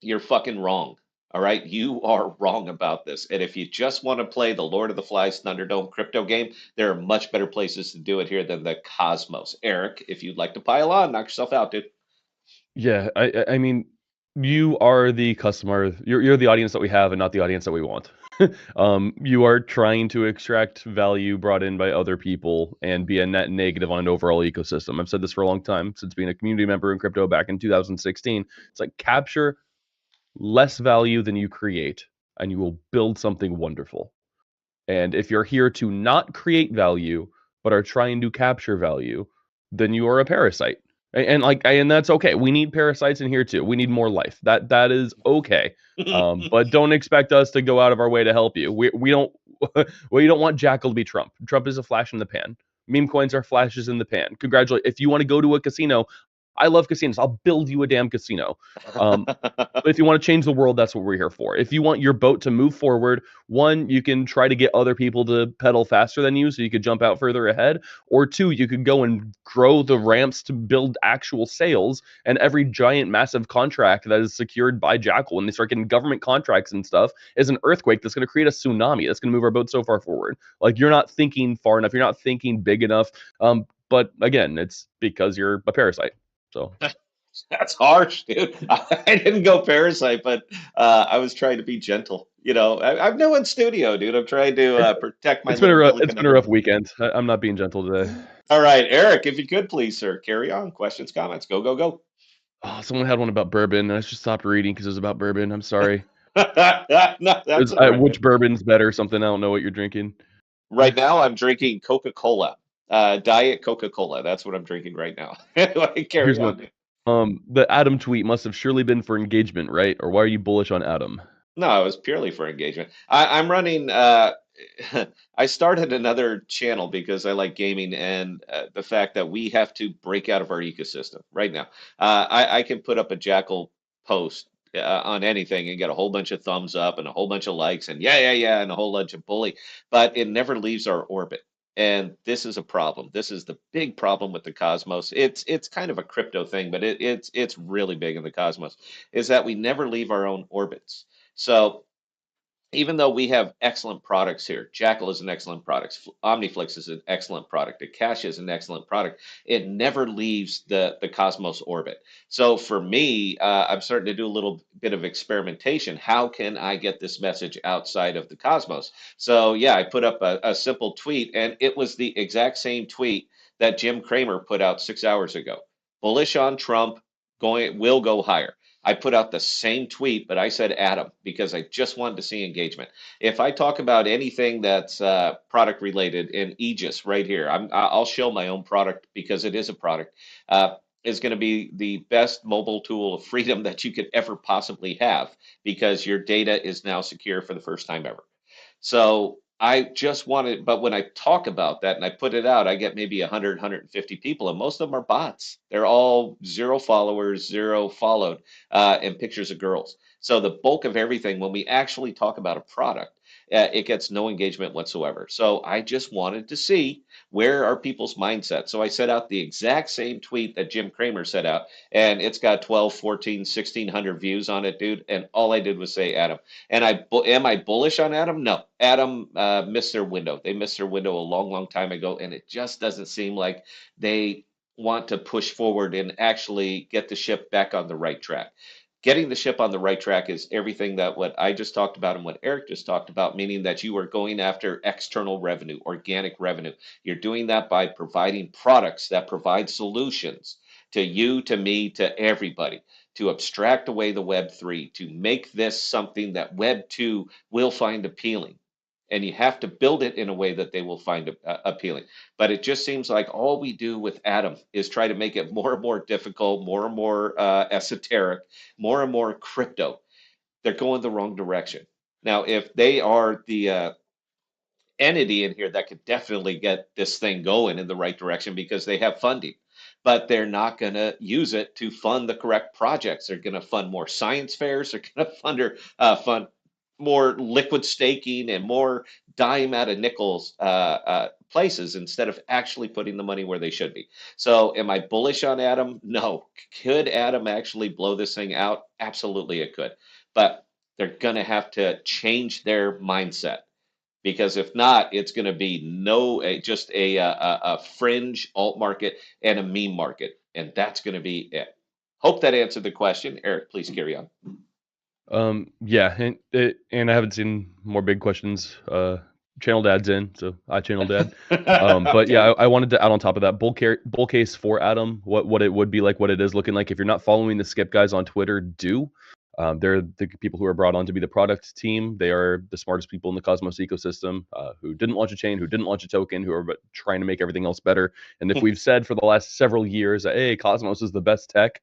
you're fucking wrong. All right. You are wrong about this. And if you just want to play the Lord of the Flies Thunderdome crypto game, there are much better places to do it here than the cosmos. Eric, if you'd like to pile on, knock yourself out, dude. Yeah, I mean, you are the customer. You're the audience that we have, and not the audience that we want. You are trying to extract value brought in by other people and be a net negative on an overall ecosystem. I've said this for a long time, since being a community member in crypto back in 2016. It's like capture less value than you create, and you will build something wonderful. And if you're here to not create value, but are trying to capture value, then you are a parasite. And that's okay. We need parasites in here too. We need more life. That is okay. But don't expect us to go out of our way to help you. We don't we don't want Jackal to be Trump. Trump is a flash in the pan. Meme coins are flashes in the pan. Congratulate. If you want to go to a casino, I love casinos. I'll build you a damn casino. But if you want to change the world, that's what we're here for. If you want your boat to move forward, one, you can try to get other people to pedal faster than you so you could jump out further ahead. Or two, you could go and grow the ramps to build actual sales. And every giant, massive contract that is secured by Jackal, when they start getting government contracts and stuff, is an earthquake that's going to create a tsunami that's going to move our boat so far forward. Like, you're not thinking far enough. You're not thinking big enough. But again, it's because you're a parasite. So That's harsh, dude. I didn't go parasite, but I was trying to be gentle. You know, I'm new in studio, dude. I'm trying to protect my it's been a little rough, Billy it's been a Conundrum. rough weekend. I'm not being gentle today. All right, Eric, if you could please, sir, carry on. Questions, comments, go, go, go. Oh, someone had one about bourbon, and I just stopped reading because it was about bourbon. I'm sorry. No, that's all right, man. Which bourbon's better? Something I don't know what you're drinking. Right now, I'm drinking Coca-Cola, Diet Coca-Cola. That's what I'm drinking right now. Anyway, carry Here's one. on, dude. The Adam tweet must have surely been for engagement, right? Or why are you bullish on Adam? No, it was purely for engagement. I'm running. I started another channel because I like gaming and the fact that we have to break out of our ecosystem right now. I can put up a Jackal post on anything and get a whole bunch of thumbs up and a whole bunch of likes and yeah, yeah, yeah, and a whole bunch of bully, but it never leaves our orbit. And this is a problem. This is the big problem with the cosmos. It's kind of a crypto thing, but it's really big in the cosmos. Is that we never leave our own orbits. So even though we have excellent products here, Jackal is an excellent product, Omniflix is an excellent product, Akash is an excellent product, it never leaves the Cosmos orbit. So for me, I'm starting to do a little bit of experimentation. How can I get this message outside of the Cosmos? So yeah, I put up a simple tweet, and it was the exact same tweet that Jim Cramer put out 6 hours ago. Bullish on Trump, will go higher. I put out the same tweet, but I said Adam because I just wanted to see engagement. If I talk about anything that's product related in Aegis right here, I'll show my own product because it is a product. Is going to be the best mobile tool of freedom that you could ever possibly have because your data is now secure for the first time ever. So I just wanted, but when I talk about that and I put it out, I get maybe 100, 150 people, and most of them are bots. They're all zero followers, zero followed, and pictures of girls. So the bulk of everything, when we actually talk about a product, it gets no engagement whatsoever. So I just wanted to see where are people's mindsets. So I set out the exact same tweet that Jim Cramer set out, and it's got 12, 14, 1,600 views on it, dude. And all I did was say, Adam. And am I bullish on Adam? No. Adam missed their window. They missed their window a long, long time ago, and it just doesn't seem like they want to push forward and actually get the ship back on the right track. Getting the ship on the right track is everything that what I just talked about and what Eric just talked about, meaning that you are going after external revenue, organic revenue. You're doing that by providing products that provide solutions to you, to me, to everybody, to abstract away the Web3, to make this something that Web2 will find appealing. And you have to build it in a way that they will find appealing. But it just seems like all we do with Atom is try to make it more and more difficult, more and more esoteric, more and more crypto. They're going the wrong direction. Now, if they are the entity in here that could definitely get this thing going in the right direction because they have funding. But they're not going to use it to fund the correct projects. They're going to fund more science fairs. They're going to fund more liquid staking and more dime out of nickels places instead of actually putting the money where they should be. So, am I bullish on Atom? No. Could Atom actually blow this thing out? Absolutely, it could. But they're going to have to change their mindset because if not, it's going to be just a fringe alt market and a meme market, and that's going to be it. Hope that answered the question, Eric. Please carry on. Yeah, and I haven't seen more big questions. Channel Dad's in, so I Channel Dad. But yeah, I wanted to add on top of that bull case for Adam, what it would be like, what it is looking like. If you're not following the Skip guys on Twitter, do. They're the people who are brought on to be the product team. They are the smartest people in the Cosmos ecosystem, who didn't launch a chain, who didn't launch a token, who are trying to make everything else better. And if we've said for the last several years that, hey, Cosmos is the best tech,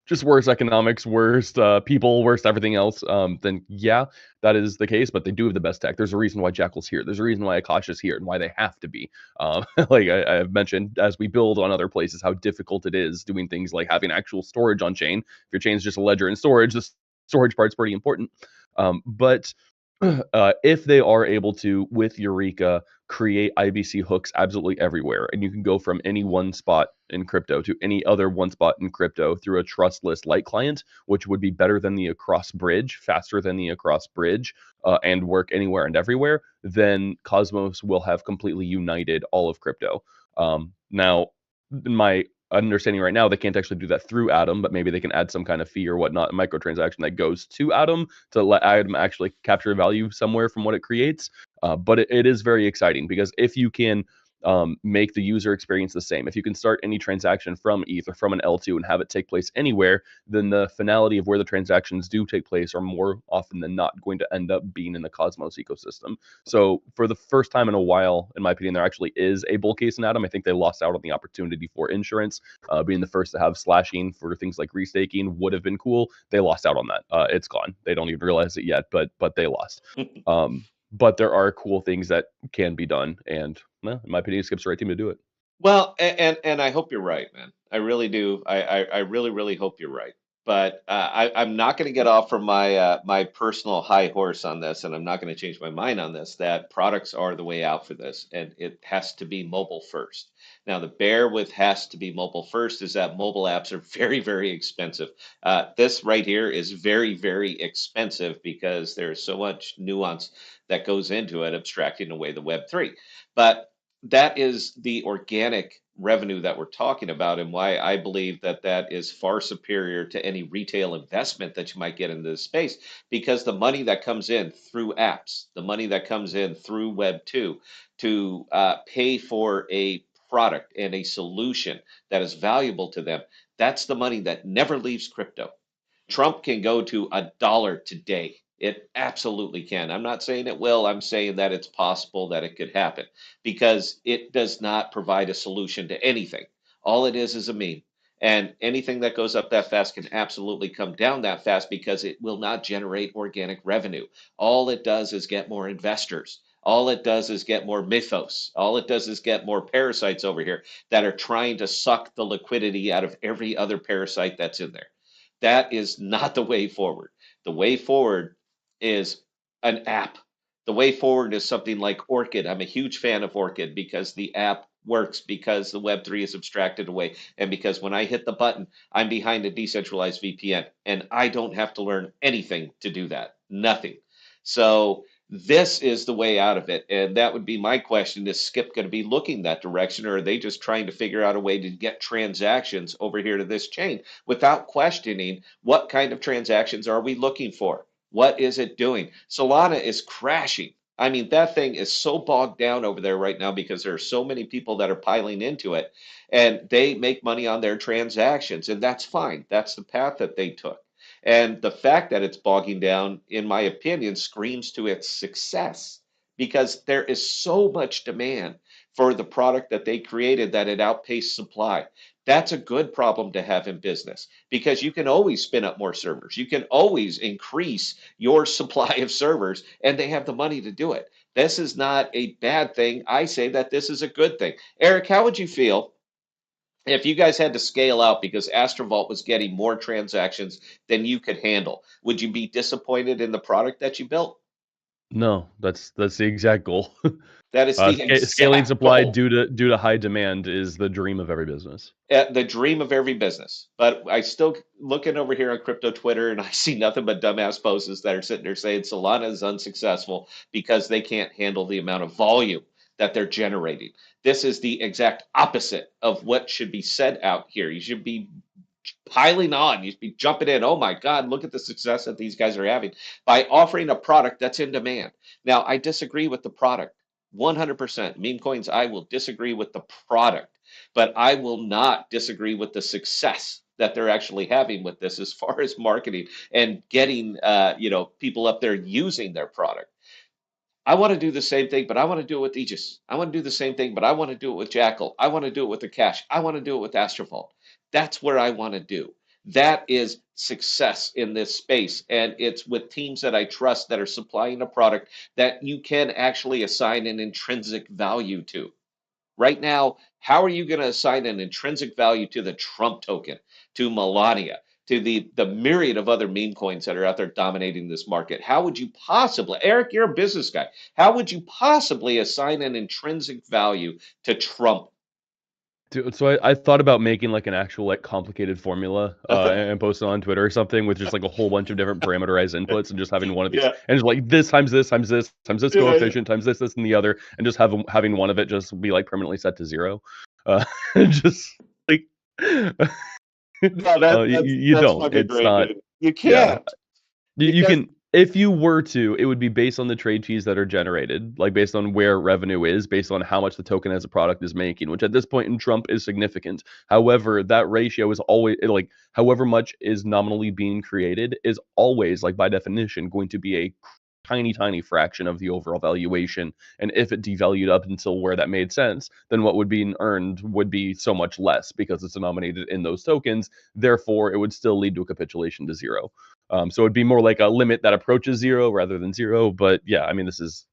just worst economics, worst people, worst everything else, then yeah, that is the case. But they do have the best tech. There's a reason why Jackal's here. There's a reason why Akasha's here and why they have to be. Like I've mentioned, as we build on other places, how difficult it is doing things like having actual storage on chain. If your chain's just a ledger and storage, the storage part's pretty important. But if they are able to, with Eureka, create IBC hooks absolutely everywhere, and you can go from any one spot in crypto to any other one spot in crypto through a trustless light client, which would be better than the across bridge, faster than the across bridge, and work anywhere and everywhere, then Cosmos will have completely united all of crypto. Now, my understanding right now, they can't actually do that through Atom, but maybe they can add some kind of fee or whatnot, a microtransaction that goes to Atom to let Atom actually capture value somewhere from what it creates. But it is very exciting because if you can make the user experience the same, if you can start any transaction from ETH or from an L2 and have it take place anywhere, then the finality of where the transactions do take place are more often than not going to end up being in the Cosmos ecosystem. So for the first time in a while, in my opinion, there actually is a bull case in Atom. I think they lost out on the opportunity for insurance. Being the first to have slashing for things like restaking would have been cool. They lost out on that. It's gone. They don't even realize it yet, but they lost. But there are cool things that can be done, and well, in my opinion, Skip's the right team to do it. Well, and I hope you're right, man. I really do. I really, really hope you're right. But I'm not going to get off from my personal high horse on this, and I'm not going to change my mind on this. That products are the way out for this, and it has to be mobile first. Now, the bear with has to be mobile first is that mobile apps are very, very expensive. This right here is very, very expensive because there's so much nuance that goes into it, abstracting away the Web3. But that is the organic revenue that we're talking about, and why I believe that that is far superior to any retail investment that you might get in this space, because the money that comes in through apps, the money that comes in through Web2 to pay for a product and a solution that is valuable to them, that's the money that never leaves crypto. Trump can go to $1 today. It absolutely can. I'm not saying it will. I'm saying that it's possible that it could happen because it does not provide a solution to anything. All it is a meme. And anything that goes up that fast can absolutely come down that fast because it will not generate organic revenue. All it does is get more investors. All it does is get more mythos. All it does is get more parasites over here that are trying to suck the liquidity out of every other parasite that's in there. That is not the way forward. The way forward is an app. The way forward is something like Orchid. I'm a huge fan of Orchid because the app works, because the Web3 is abstracted away, and because when I hit the button, I'm behind a decentralized VPN, and I don't have to learn anything to do that. Nothing. So this is the way out of it. And that would be my question. Is Skip going to be looking that direction, or are they just trying to figure out a way to get transactions over here to this chain without questioning what kind of transactions are we looking for? What is it doing? Solana is crashing. I mean, that thing is so bogged down over there right now because there are so many people that are piling into it, and they make money on their transactions, and that's fine. That's the path that they took. And the fact that it's bogging down, in my opinion, screams to its success because there is so much demand for the product that they created that it outpaced supply. That's a good problem to have in business because you can always spin up more servers. You can always increase your supply of servers, and they have the money to do it. This is not a bad thing. I say that this is a good thing. Eric, how would you feel if you guys had to scale out because Astrovault was getting more transactions than you could handle? Would you be disappointed in the product that you built? No, that's the exact goal. That is the Scaling exact supply goal. due to high demand is the dream of every business. The dream of every business. But I still looking over here on crypto Twitter, and I see nothing but dumbass posts that are sitting there saying Solana is unsuccessful because they can't handle the amount of volume that they're generating. This is the exact opposite of what should be said out here. You should be piling on. You should be jumping in. Oh my God, look at the success that these guys are having by offering a product that's in demand. Now, I disagree with the product 100%. Meme coins, I will disagree with the product, but I will not disagree with the success that they're actually having with this as far as marketing and getting people up there using their product. I want to do the same thing, but I want to do it with Aegis. I want to do the same thing, but I want to do it with Jackal. I want to do it with the Cash. I want to do it with Astrovault. That's where I want to do. That is success in this space. And it's with teams that I trust that are supplying a product that you can actually assign an intrinsic value to. Right now, how are you going to assign an intrinsic value to the Trump token, to Melania, to the myriad of other meme coins that are out there dominating this market? How would you possibly, Eric, you're a business guy. How would you possibly assign an intrinsic value to Trump? Dude, so I thought about making like an actual like complicated formula and post it on Twitter or something with just like a whole bunch of different parameterized inputs and just having one of each Yeah, and just like this times this times this times this yeah, yeah. coefficient times this and the other and just having one of it just be like permanently set to zero. Just like No, you that's don't. fucking It's great, not. dude. You Yeah. can't You because can, if you were to, it would be based on the trade fees that are generated, like based on where revenue is, based on how much the token as a product is making, which at this point in Trump is significant. However, that ratio is always like, however much is nominally being created is always, like by definition, going to be a tiny, tiny fraction of the overall valuation. And if it devalued up until where that made sense, then what would be earned would be so much less because it's denominated in those tokens. Therefore, it would still lead to a capitulation to zero. So it'd be more like a limit that approaches zero rather than zero. But yeah, I mean, this is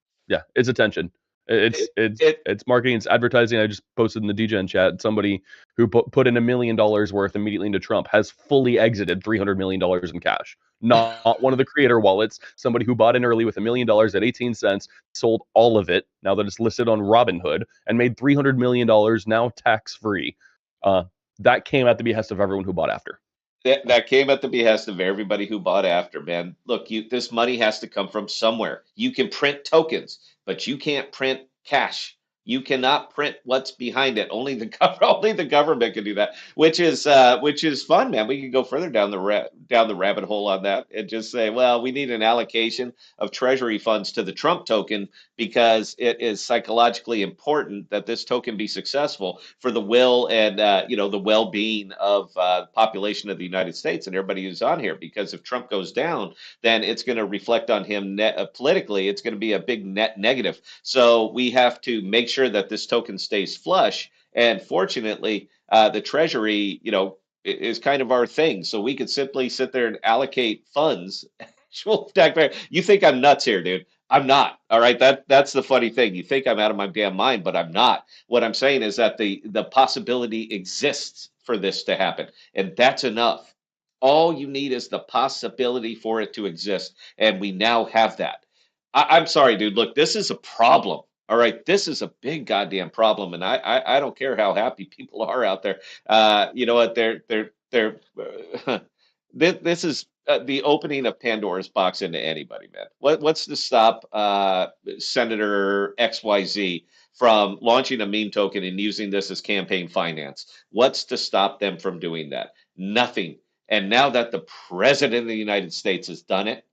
it's attention. It's it, it's it it's marketing, it's advertising. I just posted in the DGen chat somebody who put in $1 million worth immediately into Trump has fully exited $300 million in cash. Not one of the creator wallets. Somebody who bought in early with $1 million at 18 cents, sold all of it now that it's listed on Robinhood, and made $300 million now tax free. Uh, that came at the behest of everyone who bought after. that came at the behest of everybody who bought after, man. Look, this money has to come from somewhere. You can print tokens, but you can't print cash. You cannot print what's behind it. Only the only the government can do that, which is fun, man. We can go further down down the rabbit hole on that and just say, well, we need an allocation of treasury funds to the Trump token because it is psychologically important that this token be successful for the will and the well-being of the population of the United States and everybody who's on here. Because if Trump goes down, then it's going to reflect on him politically. It's going to be a big net negative. So we have to make sure that this token stays flush. And fortunately, the Treasury, is kind of our thing. So we could simply sit there and allocate funds. You think I'm nuts here, dude? I'm not. All right. That's the funny thing. You think I'm out of my damn mind, but I'm not. What I'm saying is that the possibility exists for this to happen, and that's enough. All you need is the possibility for it to exist, and we now have that. I'm sorry, dude. Look, this is a problem. All right, this is a big goddamn problem, and I don't care how happy people are out there. You know what? They're this is the opening of Pandora's box into anybody, man. What's to stop Senator XYZ from launching a meme token and using this as campaign finance? What's to stop them from doing that? Nothing. And now that the president of the United States has done it,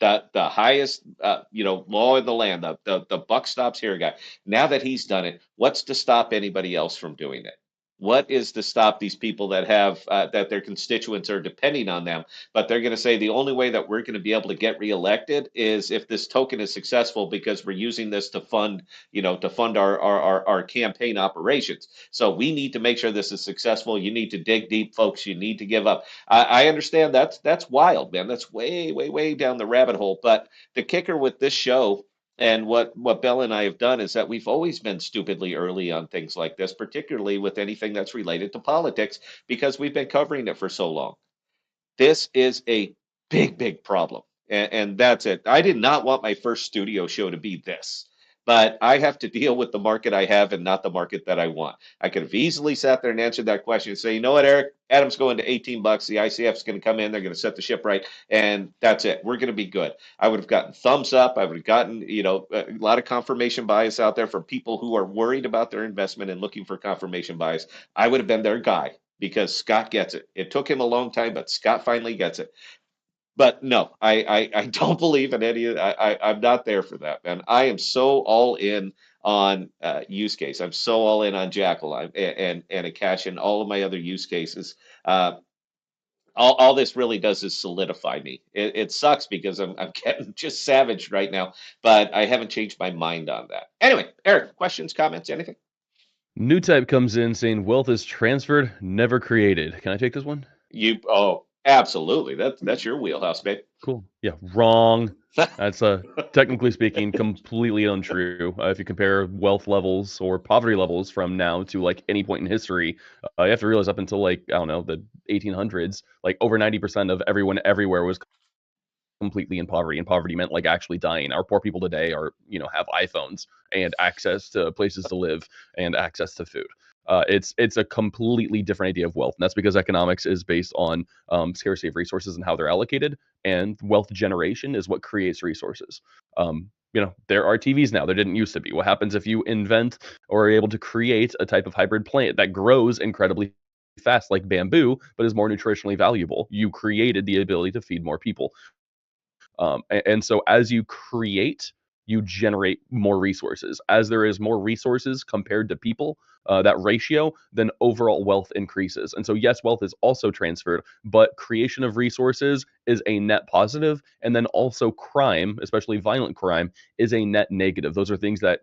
the highest law in the land, the buck stops here guy. Now that he's done it, what's to stop anybody else from doing it? What is to stop these people that have that their constituents are depending on them, but they're going to say the only way that we're going to be able to get reelected is if this token is successful because we're using this to fund, to fund our campaign operations. So we need to make sure this is successful. You need to dig deep, folks. You need to give up. I understand that's wild, man. That's way, way, way down the rabbit hole. But the kicker with this show and what Bella and I have done is that we've always been stupidly early on things like this, particularly with anything that's related to politics, because we've been covering it for so long. This is a big, big problem. And that's it. I did not want my first studio show to be this, but I have to deal with the market I have and not the market that I want. I could have easily sat there and answered that question and say, you know what, Eric, Adam's going to $18. The ICF is going to come in. They're going to set the ship right. And that's it. We're going to be good. I would have gotten thumbs up. I would have gotten, a lot of confirmation bias out there from people who are worried about their investment and looking for confirmation bias. I would have been their guy because Scott gets it. It took him a long time, but Scott finally gets it. But no, I don't believe in any of I'm not there for that, man. I am so all in on use case. I'm so all in on Jackal and a cash and all of my other use cases. Uh, all this really does is solidify me. It sucks because I'm getting just savaged right now, but I haven't changed my mind on that. Anyway, Eric, questions, comments, anything? New type comes in saying wealth is transferred, never created. Can I take this one? Absolutely. That's your wheelhouse, babe. Cool. Yeah, wrong. That's technically speaking completely untrue. If you compare wealth levels or poverty levels from now to like any point in history, you have to realize up until like I don't know the 1800s, like over 90% of everyone everywhere was completely in poverty, and poverty meant like actually dying. Our poor people today are, have iPhones and access to places to live and access to food. It's a completely different idea of wealth, and that's because economics is based on scarcity of resources and how they're allocated, and wealth generation is what creates resources. There are TVs now. There didn't used to be. What happens if you invent or are able to create a type of hybrid plant that grows incredibly fast like bamboo, but is more nutritionally valuable? You created the ability to feed more people. And so as you create, you generate more resources. As there is more resources compared to people, that ratio, then overall wealth increases. And so, yes, wealth is also transferred, but creation of resources is a net positive, and then also crime, especially violent crime, is a net negative. Those are things that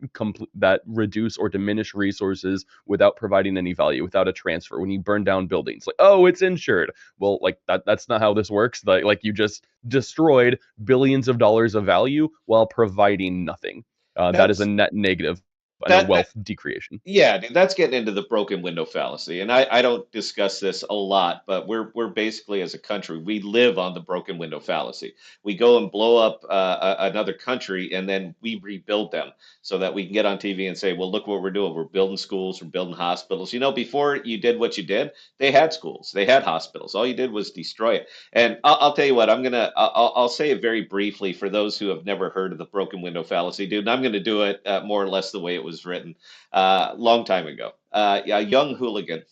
that reduce or diminish resources without providing any value, without a transfer. When you burn down buildings, like, oh, it's insured. Well, like that's not how this works. Like you just destroyed billions of dollars of value while providing nothing. That is a That's net negative and a that wealth decreation. Yeah, dude, that's getting into the broken window fallacy. And I don't discuss this a lot, but we're basically as a country, we live on the broken window fallacy. We go and blow up another country and then we rebuild them so that we can get on TV and say, well, look what we're doing. We're building schools, we're building hospitals. Before you did what you did, they had schools, they had hospitals. All you did was destroy it. And I'll tell you what, I'll say it very briefly for those who have never heard of the broken window fallacy, dude. And I'm going to do it more or less the way it was written long time ago. A young hooligan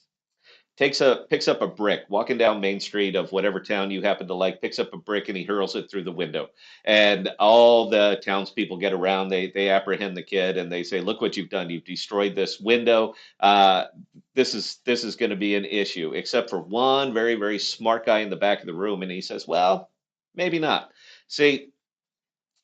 picks up a brick, walking down Main Street of whatever town you happen to like, picks up a brick and he hurls it through the window. And all the townspeople get around. They apprehend the kid and they say, "Look what you've done! You've destroyed this window. This is going to be an issue." Except for one very very smart guy in the back of the room, and he says, "Well, maybe not." See,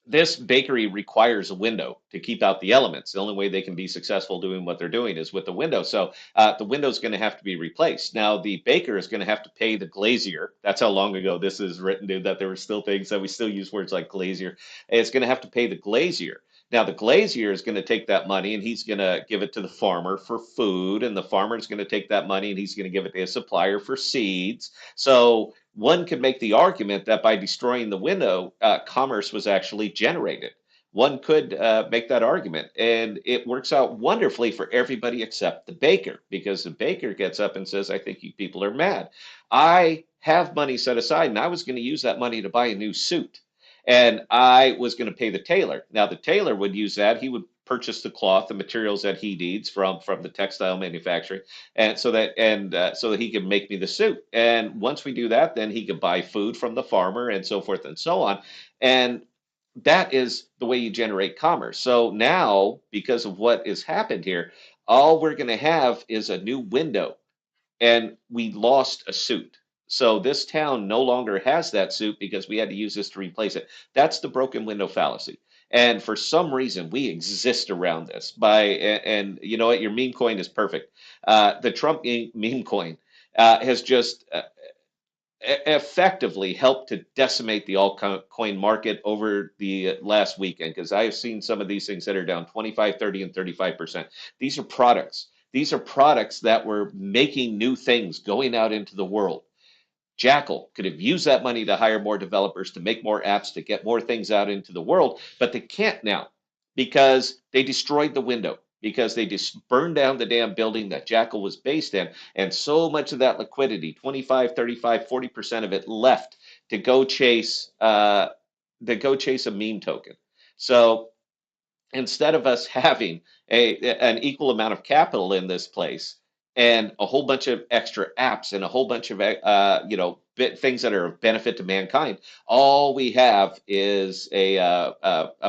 this bakery requires a window to keep out the elements. The only way they can be successful doing what they're doing is with the window. So the window is going to have to be replaced. Now the baker is going to have to pay the glazier. That's how long ago this is written, dude, that there were still things that we still use words like glazier. It's going to have to pay the glazier. Now the glazier is going to take that money and he's going to give it to the farmer for food, and the farmer is going to take that money and he's going to give it to his supplier for seeds. So one could make the argument that by destroying the window, commerce was actually generated. One could make that argument, and it works out wonderfully for everybody except the baker, because the baker gets up and says, I think you people are mad. I have money set aside, and I was going to use that money to buy a new suit. And I was going to pay the tailor. Now, the tailor would use that. He would purchase the cloth, the materials that he needs from the textile manufacturing, and so that he can make me the suit. And once we do that, then he can buy food from the farmer and so forth and so on. And that is the way you generate commerce. So now, because of what has happened here, all we're going to have is a new window, and we lost a suit. So this town no longer has that suit because we had to use this to replace it. That's the broken window fallacy. And for some reason, we exist around this and you know what? Your meme coin is perfect. The Trump meme coin has just effectively helped to decimate the altcoin market over the last weekend, because I have seen some of these things that are down 25, 30, and 35%. These are products. These are products that were making new things going out into the world. Jackal could have used that money to hire more developers, to make more apps, to get more things out into the world, but they can't now because they destroyed the window, because they just burned down the damn building that Jackal was based in. And so much of that liquidity, 25, 35, 40% of it left to go chase a meme token. So instead of us having an equal amount of capital in this place and a whole bunch of extra apps and a whole bunch of things that are of benefit to mankind, all we have is a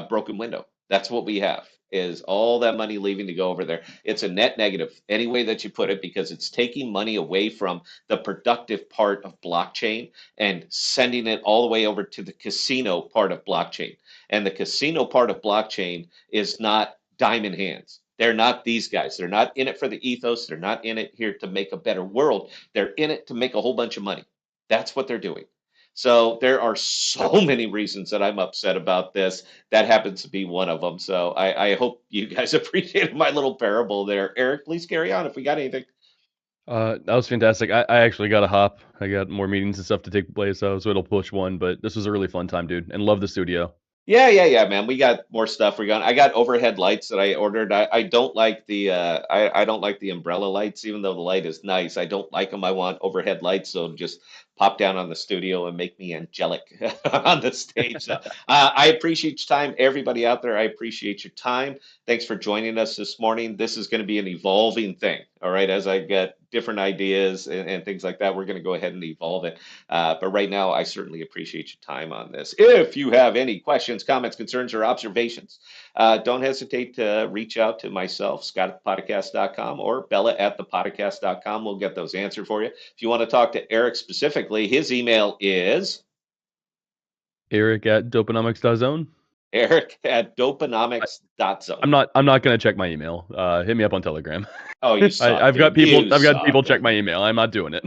broken window. That's what we have, is all that money leaving to go over there. It's a net negative any way that you put it, because it's taking money away from the productive part of blockchain and sending it all the way over to the casino part of blockchain. And the casino part of blockchain is not diamond hands. They're not these guys. They're not in it for the ethos. They're not in it here to make a better world. They're in it to make a whole bunch of money. That's what they're doing. So there are so many reasons that I'm upset about this. That happens to be one of them. So I hope you guys appreciated my little parable there. Eric, please carry on if we got anything. That was fantastic. I actually got to hop. I got more meetings and stuff to take place, so it'll push one. But this was a really fun time, dude, and love the studio. Yeah, man. We got more stuff. I got overhead lights that I ordered. I don't like the I don't like the umbrella lights, even though the light is nice. I don't like them. I want overhead lights, so just pop down on the studio and make me angelic on the stage. So, I appreciate your time, everybody out there. I appreciate your time. Thanks for joining us this morning. This is going to be an evolving thing. All right, as I get different ideas and things like that, we're going to go ahead and evolve it. But right now, I certainly appreciate your time on this. If you have any questions, comments, concerns, or observations, don't hesitate to reach out to myself, Scott@thepodcast.com, or Bella at thepodcast.com. We'll get those answered for you. If you want to talk to Eric specifically, his email is Eric@dopenomics.zone. Eric@dopenomics.zone. I'm not gonna check my email. Hit me up on Telegram. Oh, you suck. I've got dude. people check my email. I'm not doing it.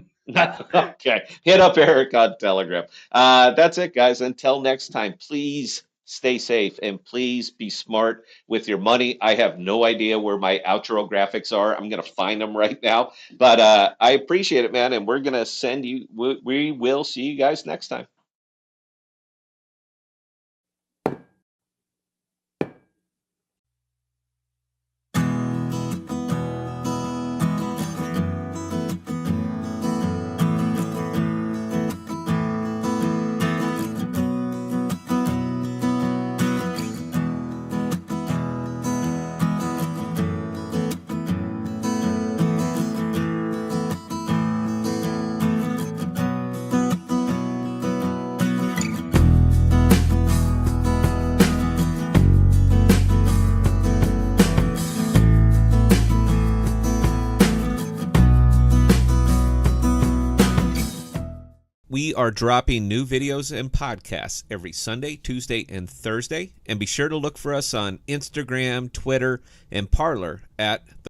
Okay, hit up Eric on Telegram. That's it, guys. Until next time, please stay safe and please be smart with your money. I have no idea where my outro graphics are. I'm gonna find them right now. But I appreciate it, man. And we're gonna send you. We will see you guys next time. We are dropping new videos and podcasts every Sunday, Tuesday, and Thursday. And be sure to look for us on Instagram, Twitter, and Parler at